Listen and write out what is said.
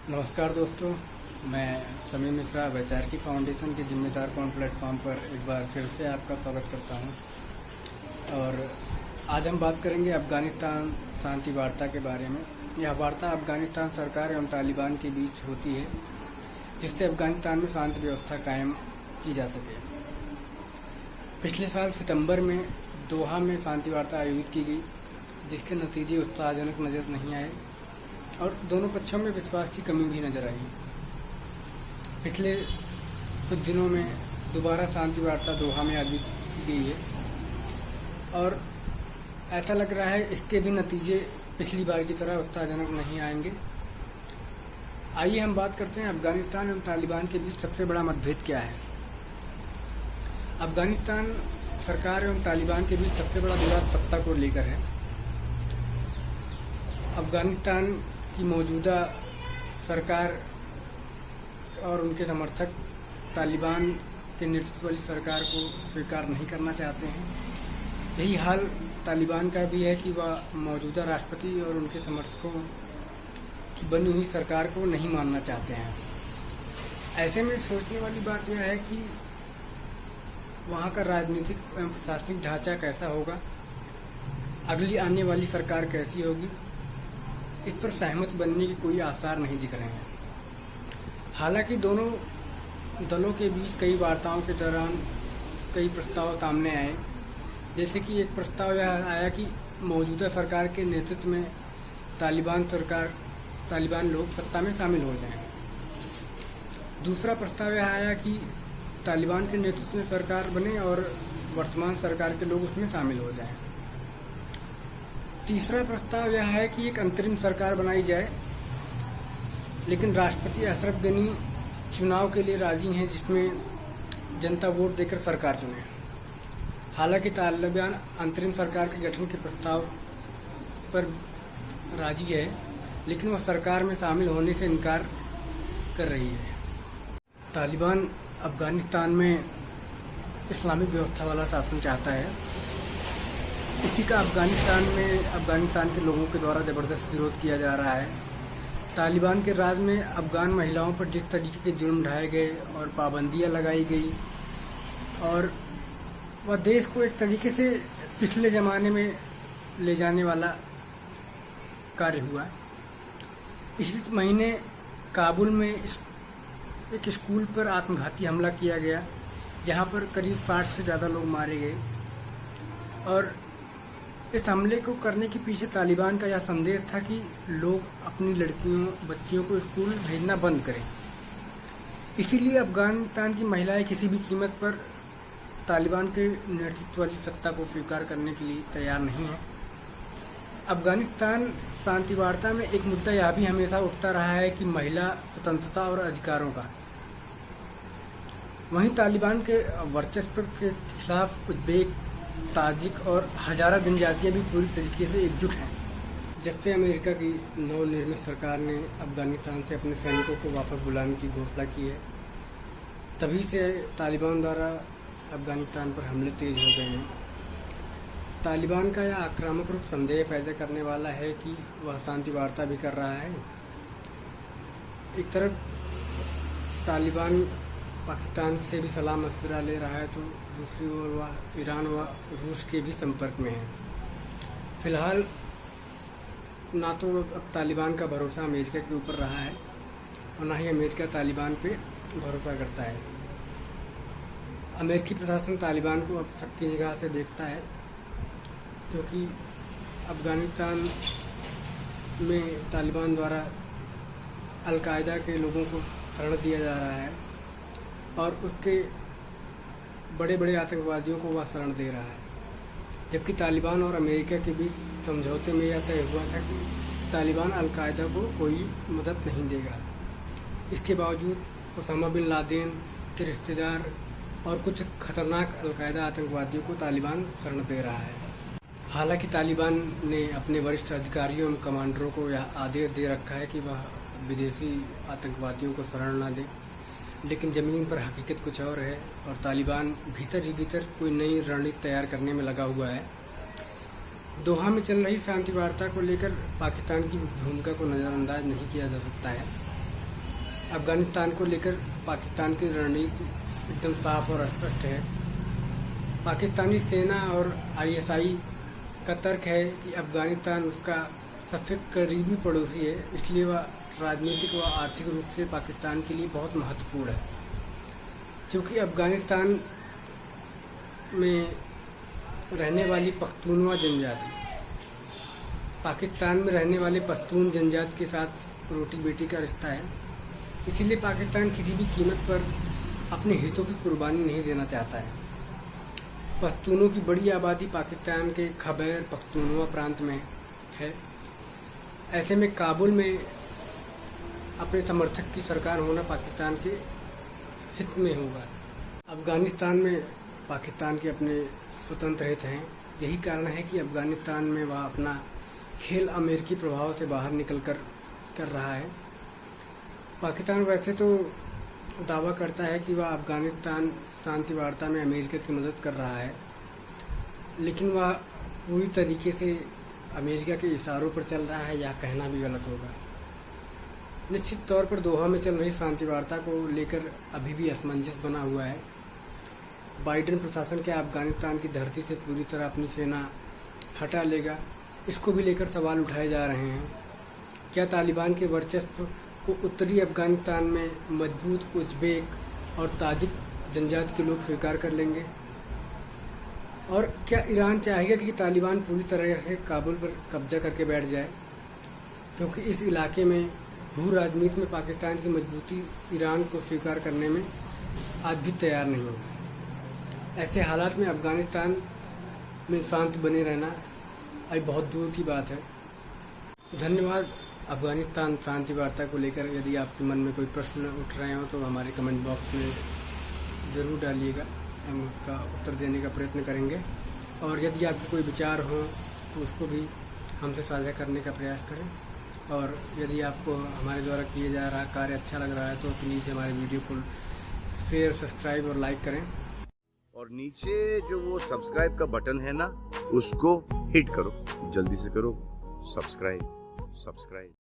नमस्कार दोस्तों, मैं समीर मिश्रा वैचारिकी फाउंडेशन के जिम्मेदार कौन प्लेटफॉर्म पर एक बार फिर से आपका स्वागत करता हूं। और आज हम बात करेंगे अफ़गानिस्तान शांति वार्ता के बारे में। यह वार्ता अफ़गानिस्तान सरकार एवं तालिबान के बीच होती है, जिससे अफ़गानिस्तान में शांति व्यवस्था कायम की जा सके। पिछले साल सितंबर में दोहा में शांति वार्ता आयोजित की गई, जिसके नतीजे उत्साहजनक नज़र नहीं आए और दोनों पक्षों में विश्वास की कमी भी नजर आई। पिछले कुछ दिनों में दोबारा शांति वार्ता दोहा में आयोजित की गई है और ऐसा लग रहा है इसके भी नतीजे पिछली बार की तरह उत्साहजनक नहीं आएंगे। आइए हम बात करते हैं अफ़गानिस्तान एवं तालिबान के बीच सबसे बड़ा मतभेद क्या है। अफ़गानिस्तान सरकार एवं तालिबान के बीच सबसे बड़ा विवाद सत्ता को लेकर है। अफ़गानिस्तान की मौजूदा सरकार और उनके समर्थक तालिबान के नेतृत्व वाली सरकार को स्वीकार नहीं करना चाहते हैं। यही हाल तालिबान का भी है कि वह मौजूदा राष्ट्रपति और उनके समर्थकों की बनी हुई सरकार को नहीं मानना चाहते हैं। ऐसे में सोचने वाली बात यह है कि वहाँ का राजनीतिक एवं प्रशासनिक ढांचा कैसा होगा, अगली आने वाली सरकार कैसी होगी, इस पर सहमत बनने के कोई आसार नहीं दिख रहे हैं। हालांकि दोनों दलों के बीच कई वार्ताओं के दौरान कई प्रस्ताव सामने आए। जैसे कि एक प्रस्ताव यह आया कि मौजूदा सरकार के नेतृत्व में तालिबान लोग सत्ता में शामिल हो जाएं। दूसरा प्रस्ताव यह आया कि तालिबान के नेतृत्व में सरकार बने और वर्तमान सरकार के लोग उसमें शामिल हो जाएं। तीसरा प्रस्ताव यह है कि एक अंतरिम सरकार बनाई जाए, लेकिन राष्ट्रपति अशरफ गनी चुनाव के लिए राजी हैं, जिसमें जनता वोट देकर सरकार चुने। हालांकि तालिबान अंतरिम सरकार के गठन के प्रस्ताव पर राजी है, लेकिन वह सरकार में शामिल होने से इनकार कर रही है। तालिबान अफ़गानिस्तान में इस्लामिक व्यवस्था वाला शासन चाहता है। इसी का अफ़गानिस्तान के लोगों के द्वारा ज़बरदस्त विरोध किया जा रहा है। तालिबान के राज में अफ़गान महिलाओं पर जिस तरीके के जुर्म ढाए गए और पाबंदियां लगाई गई और वह देश को एक तरीके से पिछले ज़माने में ले जाने वाला कार्य हुआ। इसी महीने काबुल में एक स्कूल पर आत्मघाती हमला किया गया, जहां पर करीब 60 से ज़्यादा लोग मारे गए। और इस हमले को करने के पीछे तालिबान का यह संदेश था कि लोग अपनी बच्चियों को स्कूल भेजना बंद करें। इसीलिए अफ़गानिस्तान की महिलाएं किसी भी कीमत पर तालिबान के नेतृत्व वाली सत्ता को स्वीकार करने के लिए तैयार नहीं है। अफ़गानिस्तान शांति वार्ता में एक मुद्दा यह भी हमेशा उठता रहा है कि महिला स्वतंत्रता और अधिकारों का। वहीं तालिबान के वर्चस्व के खिलाफ उज़्बेक, ताजिक और हज़ारा जनजातियाँ भी पूरी तरीके से एकजुट हैं। जब से अमेरिका की नवनिर्मित सरकार ने अफ़गानिस्तान से अपने सैनिकों को वापस बुलाने की घोषणा की है, तभी से तालिबान द्वारा अफ़गानिस्तान पर हमले तेज हो गए हैं। तालिबान का यह आक्रामक रूप संदेह पैदा करने वाला है कि वह शांति वार्ता भी कर रहा है। एक तरफ तालिबान पाकिस्तान से भी सलाह मशविरा ले रहा है, तो दूसरी ओर वह ईरान व रूस के भी संपर्क में है। फिलहाल ना तो अब तालिबान का भरोसा अमेरिका के ऊपर रहा है और ना ही अमेरिका तालिबान पे भरोसा करता है। अमेरिकी प्रशासन तालिबान को अब शक की निगाह से देखता है, क्योंकि अफ़गानिस्तान में तालिबान द्वारा अल-कायदा के लोगों को शरण दिया जा रहा है और उसके बड़े बड़े आतंकवादियों को वह शरण दे रहा है। जबकि तालिबान और अमेरिका के बीच समझौते में यह तय हुआ था कि तालिबान अल-कायदा को कोई मदद नहीं देगा। इसके बावजूद ओसामा बिन लादेन के रिश्तेदार और कुछ खतरनाक अल-कायदा आतंकवादियों को तालिबान शरण दे रहा है। हालांकि तालिबान ने अपने वरिष्ठ अधिकारियों एवं कमांडरों को यह आदेश दे रखा है कि वह विदेशी आतंकवादियों को शरण न दे, लेकिन ज़मीन पर हकीकत कुछ और है और तालिबान भीतर ही भीतर कोई नई रणनीति तैयार करने में लगा हुआ है। दोहा में चल रही शांति वार्ता को लेकर पाकिस्तान की भूमिका को नज़रअंदाज नहीं किया जा सकता है। अफगानिस्तान को लेकर पाकिस्तान की रणनीति एकदम साफ और स्पष्ट है। पाकिस्तानी सेना और आईएसआई का तर्क है कि अफगानिस्तान उसका सबसे करीबी पड़ोसी है, इसलिए वह राजनीतिक व आर्थिक रूप से पाकिस्तान के लिए बहुत महत्वपूर्ण है। क्योंकि अफगानिस्तान में रहने वाली पख्तूनवा जनजाति पाकिस्तान में रहने वाले पख्तून जनजाति के साथ रोटी बेटी का रिश्ता है, इसीलिए पाकिस्तान किसी भी कीमत पर अपने हितों की कुर्बानी नहीं देना चाहता है। पख्तूनों की बड़ी आबादी पाकिस्तान के खैबर पख्तूनवा प्रांत में है। ऐसे में काबुल में अपने समर्थक की सरकार होना पाकिस्तान के हित में होगा। अफगानिस्तान में पाकिस्तान के अपने स्वतंत्र हित हैं। यही कारण है कि अफगानिस्तान में वह अपना खेल अमेरिकी प्रभाव से बाहर निकल कर रहा है। पाकिस्तान वैसे तो दावा करता है कि वह अफगानिस्तान शांति वार्ता में अमेरिका की मदद कर रहा है, लेकिन वह पूरी तरीके से अमेरिका के इशारों पर चल रहा है, यह कहना भी गलत होगा। निश्चित तौर पर दोहा में चल रही शांति वार्ता को लेकर अभी भी असमंजस बना हुआ है। बाइडेन प्रशासन क्या अफगानिस्तान की धरती से पूरी तरह अपनी सेना हटा लेगा, इसको भी लेकर सवाल उठाए जा रहे हैं। क्या तालिबान के वर्चस्व को उत्तरी अफगानिस्तान में मजबूत उज़्बेक और ताजिक जनजाति के लोग स्वीकार कर लेंगे? और क्या ईरान चाहेगा कि तालिबान पूरी तरह से काबुल पर कब्जा करके बैठ जाए? क्योंकि इस इलाके में भू राजनीति में पाकिस्तान की मजबूती ईरान को स्वीकार करने में आज भी तैयार नहीं है। ऐसे हालात में अफगानिस्तान में शांति बने रहना अभी बहुत दूर की बात है। धन्यवाद। अफगानिस्तान शांति वार्ता को लेकर यदि आपके मन में कोई प्रश्न उठ रहे हो तो हमारे कमेंट बॉक्स में ज़रूर डालिएगा, हम उसका उत्तर देने का प्रयत्न करेंगे। और यदि आपके कोई विचार हो तो उसको भी हमसे साझा करने का प्रयास करें। और यदि आपको हमारे द्वारा किए जा रहा कार्य अच्छा लग रहा है तो प्लीज़ हमारे वीडियो को शेयर, सब्सक्राइब और लाइक करें। और नीचे जो वो सब्सक्राइब का बटन है ना, उसको हिट करो, जल्दी से करो सब्सक्राइब।